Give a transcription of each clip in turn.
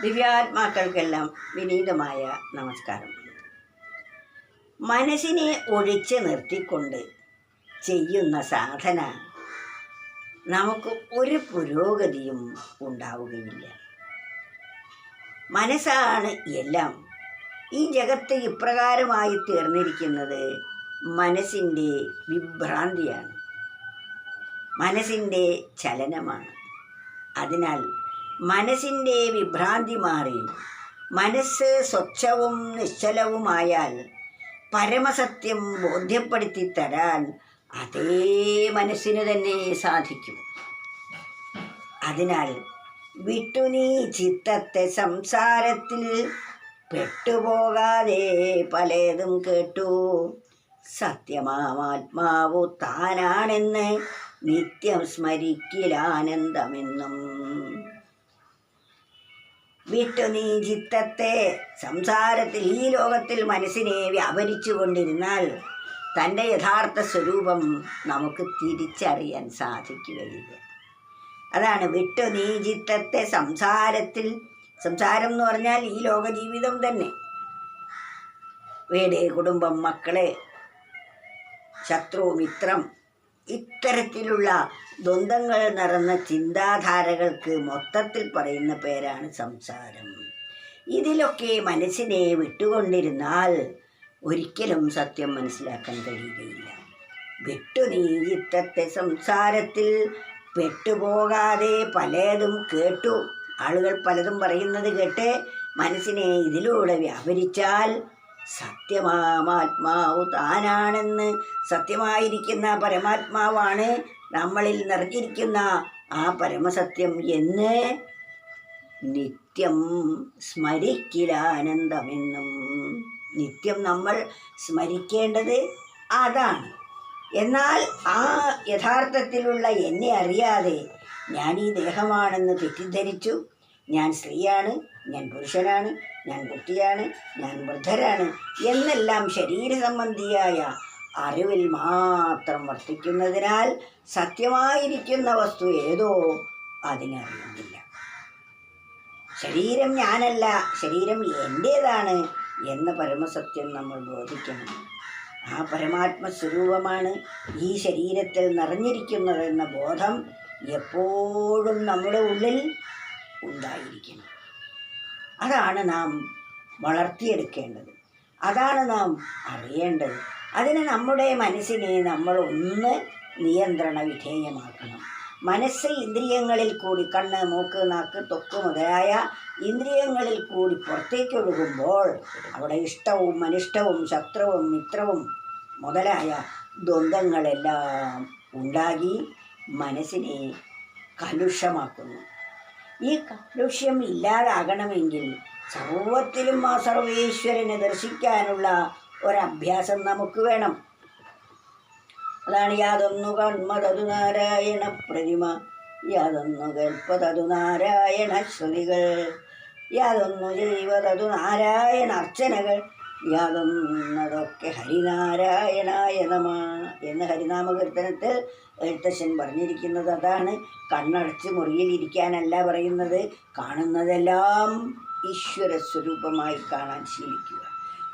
ദിവ്യാത്മാക്കൾക്കെല്ലാം വിനീതമായ നമസ്കാരം. മനസ്സിനെ ഒഴിച്ച് നിർത്തിക്കൊണ്ട് ചെയ്യുന്ന സാധന നമുക്ക് ഒരു പുരോഗതിയും ഉണ്ടാവുകയില്ല. മനസ്സാണ് എല്ലാം. ഈ ജഗത്ത് ഇപ്രകാരമായി തീർന്നിരിക്കുന്നത് മനസ്സിൻ്റെ വിഭ്രാന്തിയാണ്, മനസ്സിൻ്റെ ചലനമാണ്. അതിനാൽ മനസ്സിൻ്റെ വിഭ്രാന്തി മാറി മനസ്സ് സ്വച്ഛവും നിശ്ചലവുമായാൽ പരമസത്യം ബോധ്യപ്പെടുത്തി തരാൻ അതേ മനസ്സിന് തന്നെ സാധിക്കും. അതിനാൽ വിട്ടുനീ ചിത്തത്തെ സംസാരത്തിൽ പെട്ടുപോകാതെ പലതും കേട്ടു. സത്യമാത്മാവു താനാണെന്ന് നിത്യം സ്മരിക്കിലാനന്ദമെന്നും. വിട്ടു നീ ചിത്തത്തെ സംസാരത്തിൽ, ഈ ലോകത്തിൽ മനസ്സിനെ വ്യാപരിച്ചു കൊണ്ടിരുന്നാൽ തൻ്റെ യഥാർത്ഥ സ്വരൂപം നമുക്ക് തിരിച്ചറിയാൻ സാധിക്കുകയില്ല. അതാണ് വിട്ടു നീ ചിത്തത്തെ സംസാരത്തിൽ. സംസാരം എന്ന് പറഞ്ഞാൽ ഈ ലോക ജീവിതം തന്നെ. വീട്, കുടുംബം, മക്കളെ, ശത്രു, മിത്രം, ഇത്തരത്തിലുള്ള ദ്വന്ദ്ങ്ങൾ നിറഞ്ഞ ചിന്താധാരകൾക്ക് മൊത്തത്തിൽ പറയുന്ന പേരാണ് സംസാരം. ഇതിലൊക്കെ മനസ്സിനെ വിട്ടുകൊണ്ടിരുന്നാൽ ഒരിക്കലും സത്യം മനസ്സിലാക്കാൻ കഴിയുകയില്ല. വിട്ടു നീ ചിത്തത്തെ സംസാരത്തിൽ പെട്ടുപോകാതെ പലതും കേട്ടു. ആളുകൾ പലതും പറയുന്നത് കേട്ട് മനസ്സിനെ ഇതിലൂടെ വ്യാപരിച്ചാൽ സത്യമാത്മാവ് താനാണെന്ന്, സത്യമായിരിക്കുന്ന പരമാത്മാവാണ് നമ്മളിൽ നിറഞ്ഞിരിക്കുന്ന ആ പരമസത്യം എന്ന് നിത്യം സ്മരിക്കിലാനന്ദമെന്നും. നിത്യം നമ്മൾ സ്മരിക്കേണ്ടത് അതാണ്. എന്നാൽ ആ യഥാർത്ഥത്തിലുള്ള എന്നെ അറിയാതെ ഞാൻ ഈ ദേഹമാണെന്ന് തെറ്റിദ്ധരിച്ചു, ഞാൻ സ്ത്രീയാണ്, ഞാൻ പുരുഷനാണ്, ഞാൻ കുട്ടിയാണ്, ഞാൻ വൃദ്ധരാണ് എന്നെല്ലാം ശരീര സംബന്ധിയായ അറിവിൽ മാത്രം വർത്തിക്കുന്നതിനാൽ സത്യമായിരിക്കുന്ന വസ്തു ഏതോ അതിനറിയുന്നില്ല. ശരീരം ഞാനല്ല, ശരീരം എൻ്റേതാണ് എന്ന പരമസത്യം നമ്മൾ ബോധിക്കണം. ആ പരമാത്മസ്വരൂപമാണ് ഈ ശരീരത്തിൽ നിറഞ്ഞിരിക്കുന്നതെന്ന ബോധം എപ്പോഴും നമ്മുടെ ഉള്ളിൽ ഉണ്ടായിരിക്കണം. അതാണ് നാം വളർത്തിയെടുക്കേണ്ടത്, അതാണ് നാം അറിയേണ്ടത്. അതിന് നമ്മുടെ മനസ്സിനെ നമ്മൾ ഒന്ന് നിയന്ത്രണ വിധേയമാക്കണം. മനസ്സ് ഇന്ദ്രിയങ്ങളിൽ കൂടി, കണ്ണ്, മൂക്ക്, നാക്ക്, ത്വക്ക് മുതലായ ഇന്ദ്രിയങ്ങളിൽ കൂടി പുറത്തേക്കൊഴുകുമ്പോൾ അവിടെ ഇഷ്ടവും അനിഷ്ടവും ശത്രുവും മിത്രവും മുതലായ ദ്വന്ദ്ങ്ങളെല്ലാം ഉണ്ടാകി മനസ്സിനെ കലുഷമാക്കുന്നു. ഈ കലുഷ്യം ഇല്ലാതാകണമെങ്കിൽ സർവത്തിലും ആ സർവേശ്വരനെ ദർശിക്കാനുള്ള ഒരഭ്യാസം നമുക്ക് വേണം. അതാണ് യാതൊന്നു കൺമതതു നാരായണ പ്രതിമ, യാതൊന്നു കേൾപ്പതതു നാരായണ ശ്രുതികൾ, യാതൊന്നു ചെയ്വതതു നാരായണ അർച്ചനകൾ, യാതൊന്നതൊക്കെ ഹരിനാരായണായ നമ എന്ന് ഹരിനാമകീർത്തനത്തിൽ എഴുത്തച്ഛൻ പറഞ്ഞിരിക്കുന്നത് അതാണ്. കണ്ണടച്ച് മുറിയിലിരിക്കാനല്ല പറയുന്നത്, കാണുന്നതെല്ലാം ഈശ്വര സ്വരൂപമായി കാണാൻ ശീലിക്കുക,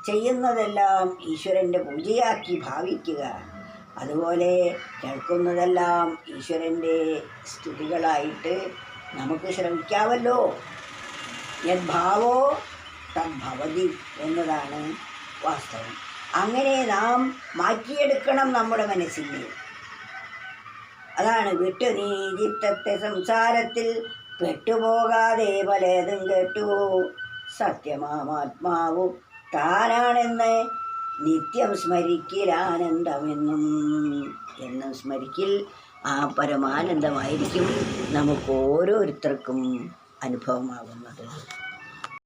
ചെയ്യുന്നതെല്ലാം ഈശ്വരൻ്റെ പൂജയാക്കി ഭാവിക്കുക. അതുപോലെ കേൾക്കുന്നതെല്ലാം ഈശ്വരൻ്റെ സ്തുതികളായിട്ട് നമുക്ക് ശ്രമിക്കാമല്ലോ. യദ്ഭാവോ തദ്ഭവതി എന്നതാണ് വാസ്തവം. അങ്ങനെ നാം മാറ്റിയെടുക്കണം നമ്മുടെ മനസ്സിനെ. അതാണ് വിട്ടു നീ ചിത്തത്തെ സംസാരത്തിൽ പെട്ടുപോകാതെ പലതും കേട്ടു. സത്യമാത്മാവു താനാണെന്ന് നിത്യം സ്മരിക്കിലാനന്ദമെന്നും. എന്നും സ്മരിക്കിൽ ആ പരമാനന്ദമായിരിക്കും നമുക്ക് ഓരോരുത്തർക്കും അനുഭവമാകുന്നത്.